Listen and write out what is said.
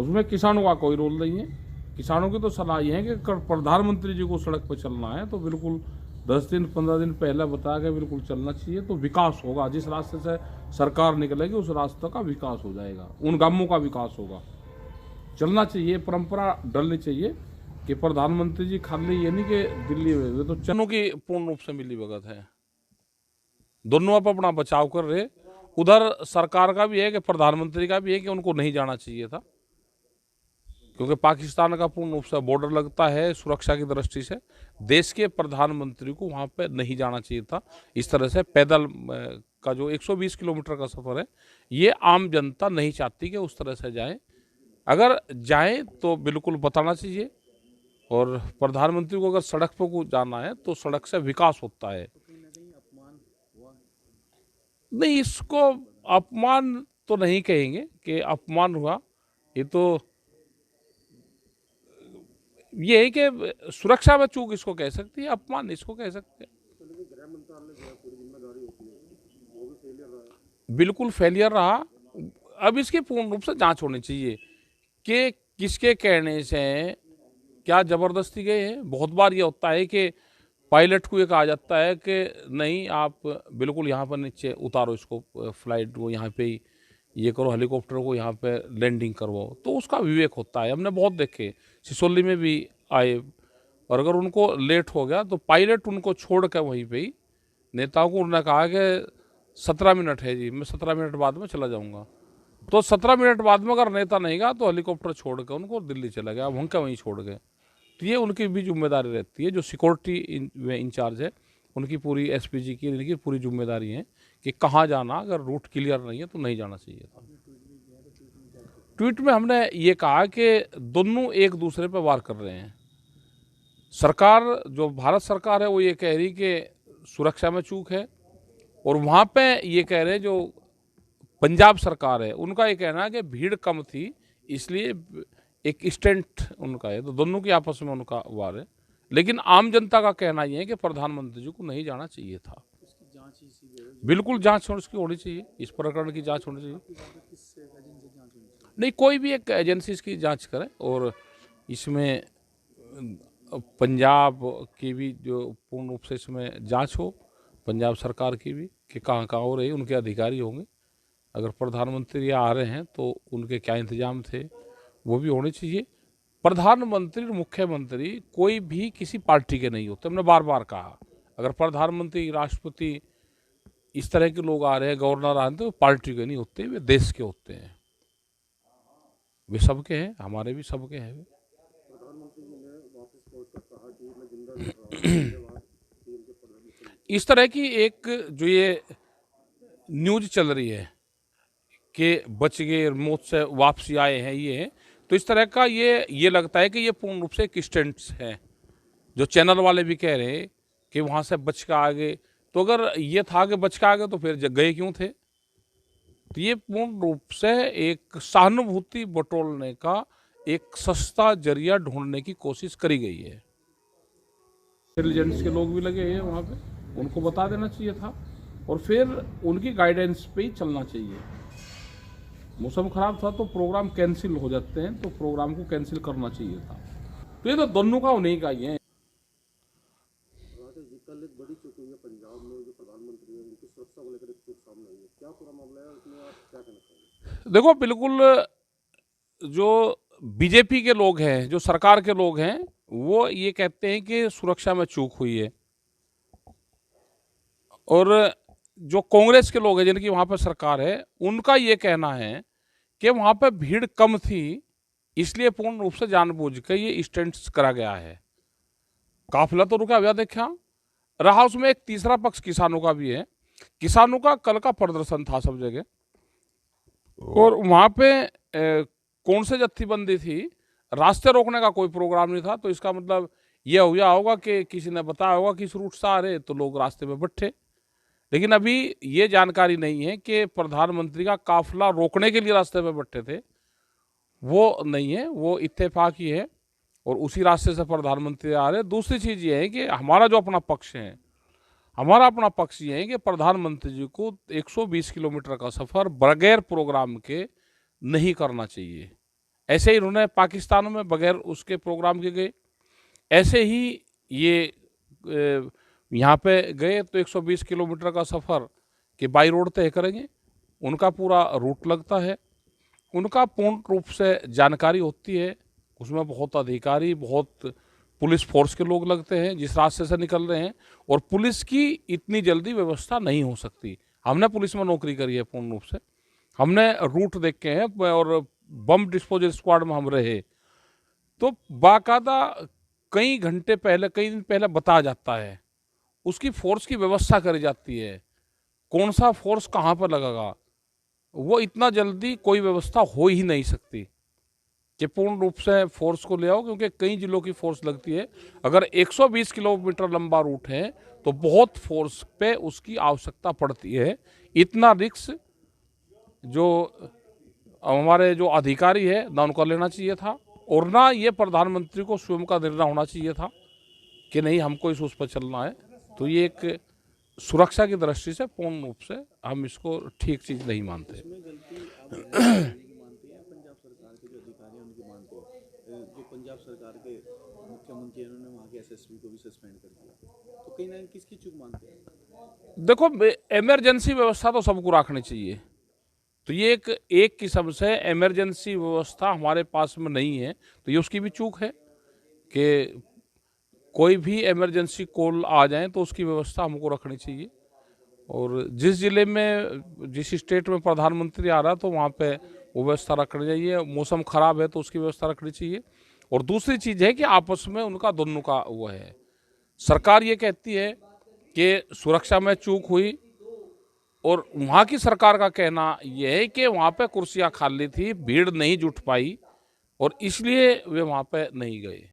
उसमें किसानों का कोई रोल नहीं है। किसानों की तो सलाह ये है कि प्रधानमंत्री जी को सड़क पर चलना है तो बिल्कुल 10 दिन 15 दिन पहले बता के बिल्कुल चलना चाहिए, तो विकास होगा। जिस रास्ते से सरकार निकलेगी उस रास्ते का विकास हो जाएगा, उन गांवों का विकास होगा। चलना चाहिए, परंपरा डलनी चाहिए कि प्रधानमंत्री जी खाली ये नहीं कि दिल्ली में, तो चनों की पूर्ण रूप से मिली भगत है, दोनों आप अपना बचाव कर रहे। उधर सरकार का भी है कि प्रधानमंत्री का भी है कि उनको नहीं जाना चाहिए था, क्योंकि पाकिस्तान का पूर्ण रूप से बॉर्डर लगता है। सुरक्षा की दृष्टि से देश के प्रधानमंत्री को वहां पे नहीं जाना चाहिए था। इस तरह से पैदल का जो 120 किलोमीटर का सफर है, ये आम जनता नहीं चाहती कि उस तरह से जाए। अगर जाए तो बिल्कुल बताना चाहिए, और प्रधानमंत्री को अगर सड़क पर को जाना है तो सड़क से विकास होता है। नहीं, इसको अपमान तो नहीं कहेंगे कि अपमान हुआ, ये तो ये है कि सुरक्षा में चूक इसको कह सकती है, अपमान इसको कह सकते हैं। बिल्कुल फेलियर रहा। अब इसकी पूर्ण रूप से जांच होनी चाहिए कि किसके कहने से क्या जबरदस्ती गए हैं। बहुत बार ये होता है कि पायलट को ये कहा जाता है कि नहीं, आप बिल्कुल यहाँ पर नीचे उतारो इसको, फ्लाइट वो यहाँ पे ही ये करो, हेलीकॉप्टर को यहाँ पे लैंडिंग करवाओ, तो उसका विवेक होता है। हमने बहुत देखे, सिसोली में भी आए, और अगर उनको लेट हो गया तो पायलट उनको छोड़ कर वहीं पे ही, नेताओं को उन्होंने कहा कि 17 मिनट है जी, मैं 17 मिनट बाद में चला जाऊँगा। तो 17 मिनट बाद में अगर नेता नहीं गया तो हेलीकॉप्टर छोड़ के उनको दिल्ली चला गया, वहीं का वहीं छोड़ गए। तो ये उनकी भी जिम्मेदारी रहती है, जो सिक्योरिटी में इंचार्ज है उनकी पूरी, एसपीजी की इनकी पूरी जिम्मेदारी है कि कहाँ जाना। अगर रूट क्लियर नहीं है तो नहीं जाना चाहिए था। ट्वीट में हमने ये कहा कि दोनों एक दूसरे पर वार कर रहे हैं। सरकार, जो भारत सरकार है, वो ये कह रही कि सुरक्षा में चूक है, और वहाँ पे ये कह रहे जो पंजाब सरकार है उनका ये कहना है कि भीड़ कम थी इसलिए एक स्टंट उनका है। तो दोनों की आपस में उनका वार है, लेकिन आम जनता का कहना यह है कि प्रधानमंत्री जी को नहीं जाना चाहिए था। बिल्कुल जांच उसकी होनी चाहिए, इस प्रकरण की जांच होनी चाहिए। नहीं, कोई भी एक एजेंसी इसकी जांच करे, और इसमें पंजाब की भी जो पूर्ण रूप से इसमें जांच हो, पंजाब सरकार की भी, कि कहाँ कहाँ हो रही, उनके अधिकारी होंगे। अगर प्रधानमंत्री आ रहे हैं तो उनके क्या इंतजाम थे वो भी होने चाहिए। प्रधानमंत्री और मुख्यमंत्री कोई भी किसी पार्टी के नहीं होते, हमने बार बार कहा। अगर प्रधानमंत्री, राष्ट्रपति, इस तरह के लोग आ रहे हैं, गवर्नर आ रहे हैं, तो पार्टी के नहीं होते, वे देश के होते हैं। वे सबके हैं, हमारे भी सबके हैं। इस तरह की एक जो ये न्यूज चल रही है कि बच गए, मौत से वापसी आए हैं, ये तो इस तरह का ये लगता है कि ये पूर्ण रूप से एक स्टंट्स है। जो चैनल वाले भी कह रहे हैं कि वहां से बच के आ गए, तो अगर ये था कि बच के आ गए तो फिर गए क्यों थे? तो ये पूर्ण रूप से एक सहानुभूति बटोरने का एक सस्ता जरिया ढूंढने की कोशिश करी गई है। इंटेलिजेंस के लोग भी लगे हैं वहां पे, उनको बता देना चाहिए था, और फिर उनकी गाइडेंस पे ही चलना चाहिए। मौसम खराब था तो प्रोग्राम कैंसिल हो जाते हैं, तो प्रोग्राम को कैंसिल करना चाहिए था। तो ये तो दोनों का उन्हीं का ही है। कल एक बड़ी चुकी हुई है पंजाब में, जो प्रधानमंत्री है उनकी सुरक्षा को लेकर एक चुप सामने आई है, क्या पूरा मामला है, उसमें आप क्या कहना चाहेंगे? देखो, बिल्कुल जो बीजेपी के लोग हैं, जो सरकार के लोग हैं, वो ये कहते हैं कि सुरक्षा में चूक हुई है, और जो कांग्रेस के लोग हैं जिनकी वहां पर सरकार है, उनका ये कहना है कि वहां पर भीड़ कम थी इसलिए पूर्ण रूप से जानबूझ के ये स्टंट्स करा गया है। काफिला तो रुका हुआ देखा रहा, उसमें एक तीसरा पक्ष किसानों का भी है। किसानों का कल का प्रदर्शन था सब जगह, और वहां पे कौन से जत्थीबंदी थी, रास्ते रोकने का कोई प्रोग्राम नहीं था। तो इसका मतलब यह हुआ होगा कि किसी ने बताया होगा कि इस रूट से आ रहे, तो लोग रास्ते में बैठे। लेकिन अभी ये जानकारी नहीं है कि प्रधानमंत्री का काफिला रोकने के लिए रास्ते में बैठे थे, वो नहीं है, वो इत्तेफाक ही है, और उसी रास्ते से प्रधानमंत्री आ रहे। दूसरी चीज ये है कि हमारा जो अपना पक्ष है, हमारा अपना पक्ष ये है कि प्रधानमंत्री जी को 120 किलोमीटर का सफर बगैर प्रोग्राम के नहीं करना चाहिए। ऐसे ही इन्होंने पाकिस्तान में बगैर उसके प्रोग्राम के गए। ऐसे ही ये यहाँ पे गए तो 120 किलोमीटर का सफ़र कि बाई रोड तय करेंगे, उनका पूरा रूट लगता है, उनका पूर्ण रूप से जानकारी होती है, उसमें बहुत अधिकारी, बहुत पुलिस फोर्स के लोग लगते हैं जिस रास्ते से निकल रहे हैं, और पुलिस की इतनी जल्दी व्यवस्था नहीं हो सकती। हमने पुलिस में नौकरी करी है पूर्ण रूप से, हमने रूट देखे हैं, और बम डिस्पोजल स्क्वाड में हम रहे, तो बाकायदा कई घंटे पहले, कई दिन पहले बताया जाता है, उसकी फोर्स की व्यवस्था करी जाती है, कौन सा फोर्स कहाँ पर लगेगा। वो इतना जल्दी कोई व्यवस्था हो ही नहीं सकती कि पूर्ण रूप से फोर्स को ले आओ, क्योंकि कई जिलों की फोर्स लगती है। अगर 120 किलोमीटर लंबा रूट है तो बहुत फोर्स पे उसकी आवश्यकता पड़ती है। इतना रिस्क जो हमारे जो अधिकारी है ना उनको लेना चाहिए था, और ना ये प्रधानमंत्री को स्वयं का निर्णय होना चाहिए था कि नहीं हमको इस उस पर चलना है। तो ये एक सुरक्षा की दृष्टि से पूर्ण रूप से हम इसको ठीक चीज़ नहीं मानते। इसमें गलती आप की मानते हैं पंजाब सरकार के जो अधिकारी हैं उनकी मानते हैं? जो पंजाब सरकार के मुख्यमंत्री हैं उन्होंने वहाँ के एसएसपी को भी सस्पेंड कर दिया, तो कहीं ना कहीं किसकी चूक मानते हैं? देखो, इमरजेंसी व्यवस्था तो सबको रखनी चाहिए, तो ये एक किस्म से इमरजेंसी व्यवस्था हमारे पास में नहीं है, तो ये उसकी भी चूक है कि कोई भी इमरजेंसी कॉल आ जाए तो उसकी व्यवस्था हमको रखनी चाहिए। और जिस जिले में, जिस स्टेट में प्रधानमंत्री आ रहा है तो वहाँ पे वो व्यवस्था रखनी चाहिए। मौसम खराब है तो उसकी व्यवस्था रखनी चाहिए। और दूसरी चीज़ है कि आपस में उनका दोनों का वो है। सरकार ये कहती है कि सुरक्षा में चूक हुई, और वहाँ की सरकार का कहना यह है कि वहाँ पे कुर्सियाँ खाली थी, भीड़ नहीं जुट पाई, और इसलिए वे वहाँ पे नहीं गए।